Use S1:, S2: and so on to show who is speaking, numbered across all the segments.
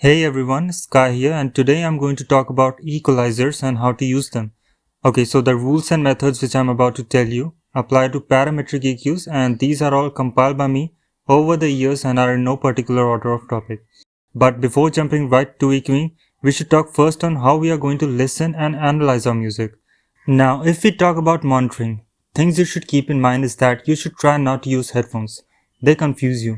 S1: Hey everyone, Sky here, and today I'm going to talk about equalizers and how to use them. Okay, so the rules and methods which I'm about to tell you apply to parametric EQs, and these are all compiled by me over the years and are in no particular order of topic. But before jumping right to EQing, we should talk first on how we are going to listen and analyze our music. Now, if we talk about monitoring, things you should keep in mind is that you should try not to use headphones. They confuse you.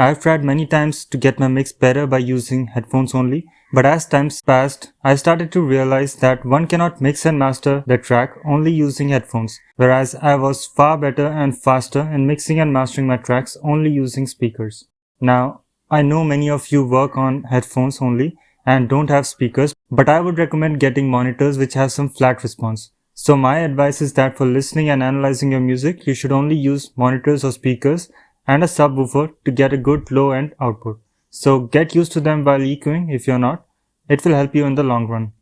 S1: I've tried many times to get my mix better by using headphones only, but as times passed, I started to realize that one cannot mix and master the track only using headphones, whereas I was far better and faster in mixing and mastering my tracks only using speakers. Now, I know many of you work on headphones only and don't have speakers, but I would recommend getting monitors which have some flat response. So my advice is that for listening and analyzing your music, you should only use monitors or speakers and a subwoofer to get a good low-end output. So get used to them while EQing if you're not. It will help you in the long run.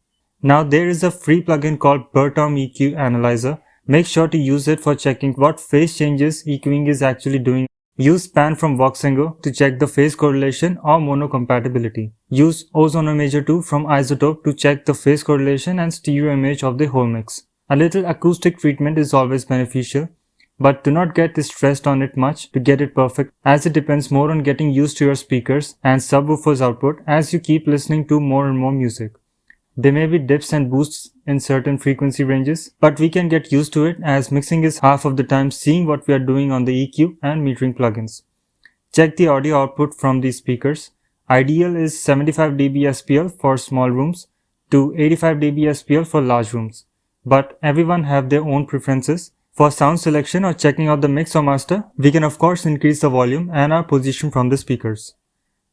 S1: Now there is a free plugin called Bertom EQ Analyzer. Make sure to use it for checking what phase changes EQing is actually doing. Use Pan from Voxengo to check the phase correlation or mono compatibility. Use Ozone Imager 2 from Isotope to check the phase correlation and stereo image of the whole mix. A little acoustic treatment is always beneficial, but do not get stressed on it much to get it perfect, as it depends more on getting used to your speakers and subwoofers output as you keep listening to more and more music. There may be dips and boosts in certain frequency ranges, but we can get used to it as mixing is half of the time seeing what we are doing on the EQ and metering plugins. Check the audio output from these speakers. Ideal is 75 dB SPL for small rooms to 85 dB SPL for large rooms, but everyone have their own preferences. For sound selection or checking out the mix or master, we can of course increase the volume and our position from the speakers.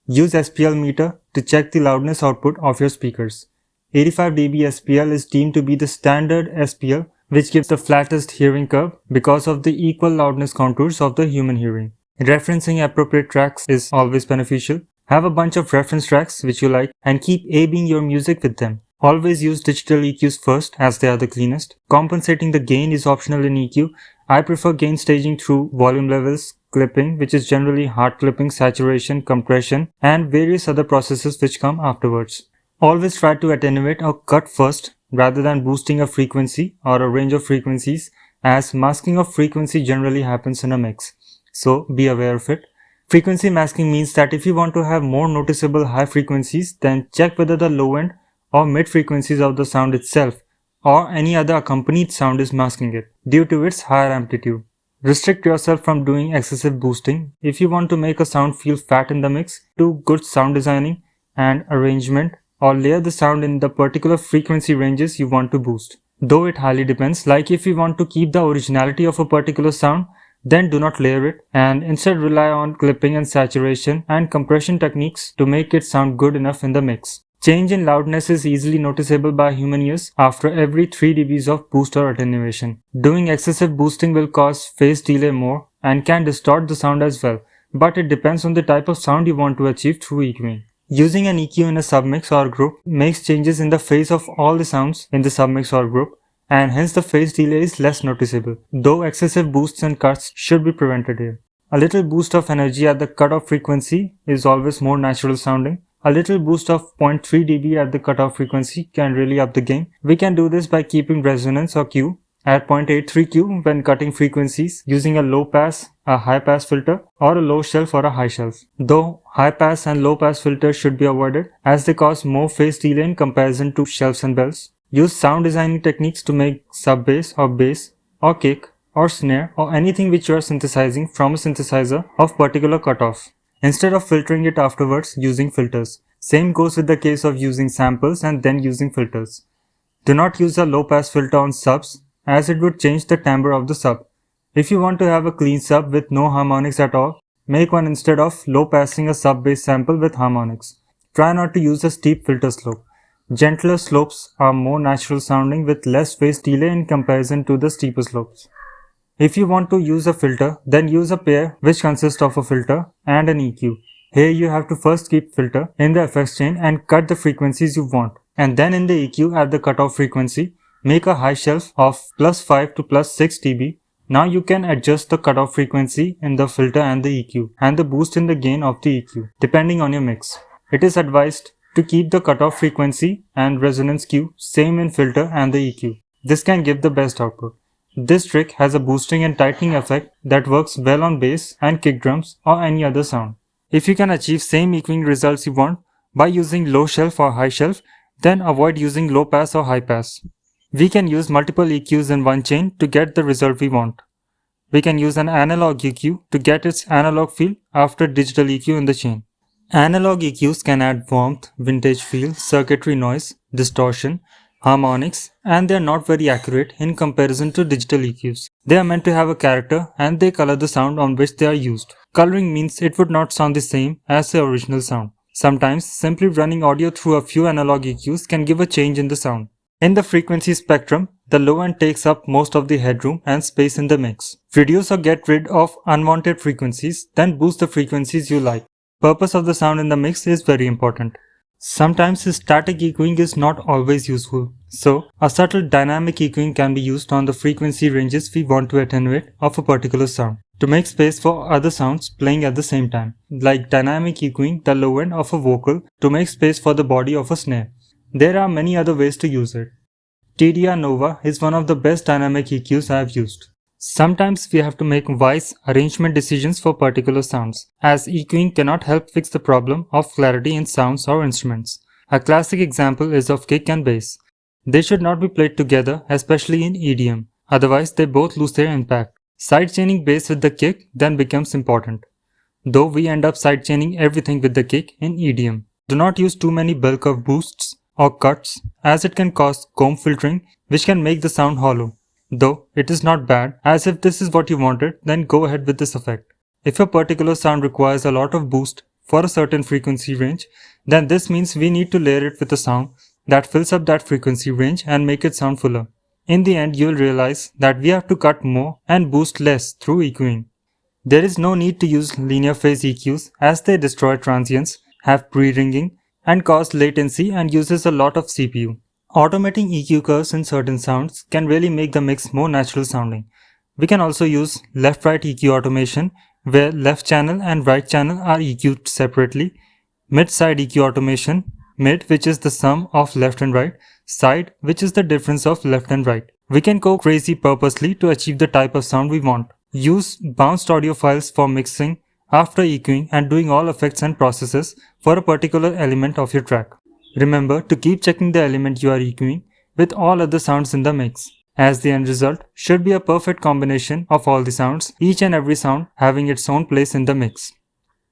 S1: Use SPL meter to check the loudness output of your speakers. 85 dB SPL is deemed to be the standard SPL, which gives the flattest hearing curve because of the equal loudness contours of the human hearing. Referencing appropriate tracks is always beneficial. Have a bunch of reference tracks which you like and keep A/Bing your music with them. Always use digital EQs first as they are the cleanest. Compensating the gain is optional in EQ. I prefer gain staging through volume levels, clipping, which is generally hard clipping, saturation, compression, and various other processes which come afterwards. Always try to attenuate or cut first rather than boosting a frequency or a range of frequencies, as masking of frequency generally happens in a mix. So be aware of it. Frequency masking means that if you want to have more noticeable high frequencies, then check whether the low end or mid frequencies of the sound itself or any other accompanied sound is masking it due to its higher amplitude. Restrict yourself from doing excessive boosting. If you want to make a sound feel fat in the mix, do good sound designing and arrangement, or layer the sound in the particular frequency ranges you want to boost. Though it highly depends, like if you want to keep the originality of a particular sound, then do not layer it and instead rely on clipping and saturation and compression techniques to make it sound good enough in the mix. Change in loudness is easily noticeable by human ears after every 3 dBs of boost or attenuation. Doing excessive boosting will cause phase delay more and can distort the sound as well, but it depends on the type of sound you want to achieve through EQing. Using an EQ in a submix or group makes changes in the phase of all the sounds in the submix or group, and hence the phase delay is less noticeable, though excessive boosts and cuts should be prevented here. A little boost of energy at the cutoff frequency is always more natural sounding. A little boost of 0.3 dB at the cutoff frequency can really up the game. We can do this by keeping resonance or Q at 0.83 Q when cutting frequencies using a low pass, a high pass filter, or a low shelf or a high shelf. Though high pass and low pass filters should be avoided as they cause more phase delay in comparison to shelves and bells. Use sound designing techniques to make sub bass or kick or snare or anything which you are synthesizing from a synthesizer of particular cutoff, instead of filtering it afterwards using filters. Same goes with the case of using samples and then using filters. Do not use a low pass filter on subs, as it would change the timbre of the sub. If you want to have a clean sub with no harmonics at all, make one instead of low passing a sub bass sample with harmonics. Try not to use a steep filter slope. Gentler slopes are more natural sounding with less phase delay in comparison to the steeper slopes. If you want to use a filter, then use a pair which consists of a filter and an EQ. Here you have to first keep filter in the effects chain and cut the frequencies you want, and then in the EQ at the cutoff frequency, make a high shelf of +5 to +6 dB. Now you can adjust the cutoff frequency in the filter and the EQ, and the boost in the gain of the EQ, depending on your mix. It is advised to keep the cutoff frequency and resonance Q same in filter and the EQ. This can give the best output. This trick has a boosting and tightening effect that works well on bass and kick drums or any other sound. If you can achieve same EQing results you want by using low shelf or high shelf, then avoid using low pass or high pass. We can use multiple EQs in one chain to get the result we want. We can use an analog EQ to get its analog feel after digital EQ in the chain. Analog EQs can add warmth, vintage feel, circuitry noise, distortion, harmonics, and they are not very accurate in comparison to digital EQs. They are meant to have a character and they color the sound on which they are used. Coloring means it would not sound the same as the original sound. Sometimes simply running audio through a few analog EQs can give a change in the sound. In the frequency spectrum, the low end takes up most of the headroom and space in the mix. Reduce or get rid of unwanted frequencies, then boost the frequencies you like. Purpose of the sound in the mix is very important. Sometimes static EQing is not always useful, so a subtle dynamic EQing can be used on the frequency ranges we want to attenuate of a particular sound, to make space for other sounds playing at the same time, like dynamic EQing the low end of a vocal to make space for the body of a snare. There are many other ways to use it. TDR Nova is one of the best dynamic EQs I have used. Sometimes we have to make wise arrangement decisions for particular sounds, as EQing cannot help fix the problem of clarity in sounds or instruments. A classic example is of kick and bass. They should not be played together, especially in EDM, otherwise they both lose their impact. Sidechaining bass with the kick then becomes important, though we end up sidechaining everything with the kick in EDM. Do not use too many bell curve boosts or cuts, as it can cause comb filtering, which can make the sound hollow. Though it is not bad, as if this is what you wanted, then go ahead with this effect. If a particular sound requires a lot of boost for a certain frequency range, then this means we need to layer it with a sound that fills up that frequency range and make it sound fuller. In the end, you will realize that we have to cut more and boost less through EQing. There is no need to use linear phase EQs, as they destroy transients, have pre-ringing, and cause latency and uses a lot of CPU. Automating EQ curves in certain sounds can really make the mix more natural sounding. We can also use left-right EQ automation, where left channel and right channel are EQ'd separately, mid-side EQ automation, mid which is the sum of left and right, side which is the difference of left and right. We can go crazy purposely to achieve the type of sound we want. Use bounced audio files for mixing after EQing and doing all effects and processes for a particular element of your track. Remember to keep checking the element you are EQing with all other sounds in the mix, as the end result should be a perfect combination of all the sounds, each and every sound having its own place in the mix.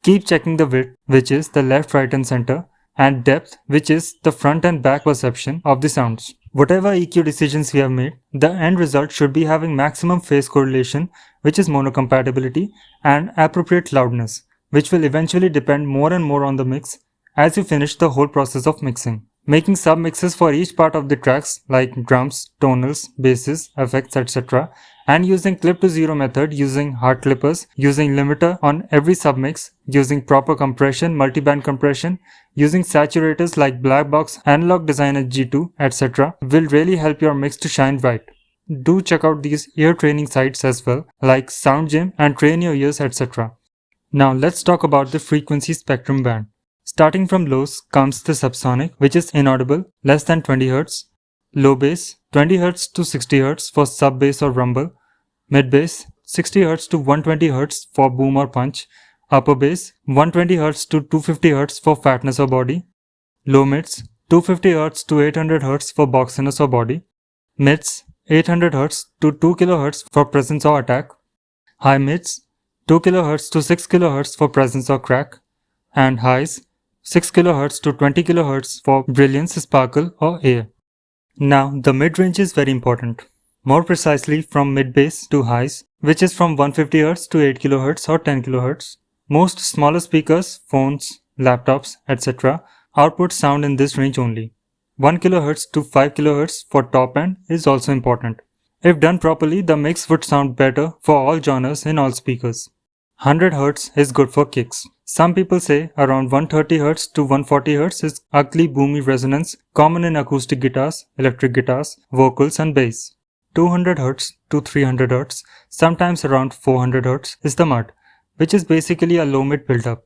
S1: Keep checking the width, which is the left, right and center, and depth, which is the front and back perception of the sounds. Whatever EQ decisions we have made, the end result should be having maximum phase correlation, which is monocompatibility, and appropriate loudness, which will eventually depend more and more on the mix as you finish the whole process of mixing. Making submixes for each part of the tracks like drums, tonals, basses, effects, etc. and using clip to zero method, using hard clippers, using limiter on every submix, using proper compression, multiband compression, using saturators like Black Box, Analog Designer G2, etc. will really help your mix to shine bright. Do check out these ear training sites as well, like Sound Gym and Train Your Ears, etc. Now let's talk about the frequency spectrum band. Starting from lows comes the subsonic, which is inaudible, less than 20 Hz, low bass, 20 Hz to 60 Hz for sub bass or rumble, mid bass, 60 Hz to 120 Hz for boom or punch, upper bass, 120 Hz to 250 Hz for fatness or body, low mids, 250 Hz to 800 Hz for boxiness or body, mids, 800 Hz to 2 kHz for presence or attack, high mids, 2 kHz to 6 kHz for presence or crack, and highs, 6 kHz to 20 kHz for brilliance, sparkle or air. Now the mid-range is very important. More precisely from mid-bass to highs, which is from 150 Hz to 8 kHz or 10 kHz. Most smaller speakers, phones, laptops, etc. output sound in this range only. 1 kHz to 5 kHz for top end is also important. If done properly, the mix would sound better for all genres in all speakers. 100 Hz is good for kicks. Some people say around 130 Hz to 140 Hz is ugly boomy resonance common in acoustic guitars, electric guitars, vocals and bass. 200 Hz to 300 Hz, sometimes around 400 Hz is the mud, which is basically a low mid build-up.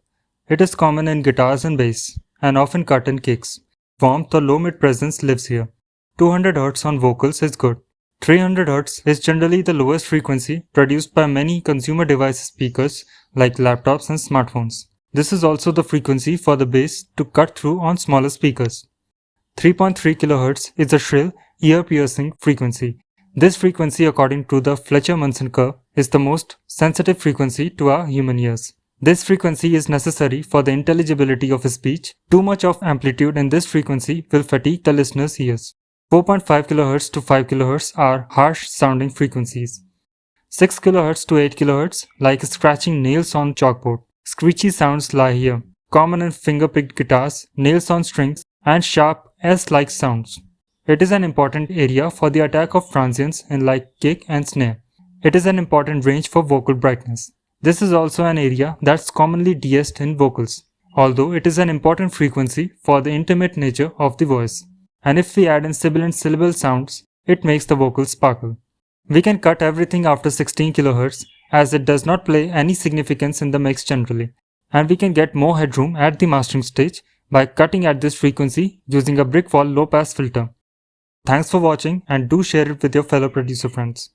S1: It is common in guitars and bass. and often cut in cakes. Warmth or low mid presence lives here. 200 Hz on vocals is good. 300 Hz is generally the lowest frequency produced by many consumer device speakers like laptops and smartphones. This is also the frequency for the bass to cut through on smaller speakers. 3.3 kHz is a shrill, ear-piercing frequency. This frequency, according to the Fletcher-Munson curve, is the most sensitive frequency to our human ears. This frequency is necessary for the intelligibility of speech. Too much of amplitude in this frequency will fatigue the listener's ears. 4.5 kHz to 5 kHz are harsh sounding frequencies. 6 kHz to 8 kHz, like scratching nails on chalkboard. Screechy sounds lie here, common in finger-picked guitars, nails on strings, and sharp S-like sounds. It is an important area for the attack of transients in like kick and snare. It is an important range for vocal brightness. This is also an area that's commonly de-essed in vocals, although it is an important frequency for the intimate nature of the voice. And if we add in sibilant syllable sounds, it makes the vocals sparkle. We can cut everything after 16 kHz as it does not play any significance in the mix generally, and we can get more headroom at the mastering stage by cutting at this frequency using a brick wall low pass filter. Thanks for watching and do share it with your fellow producer friends.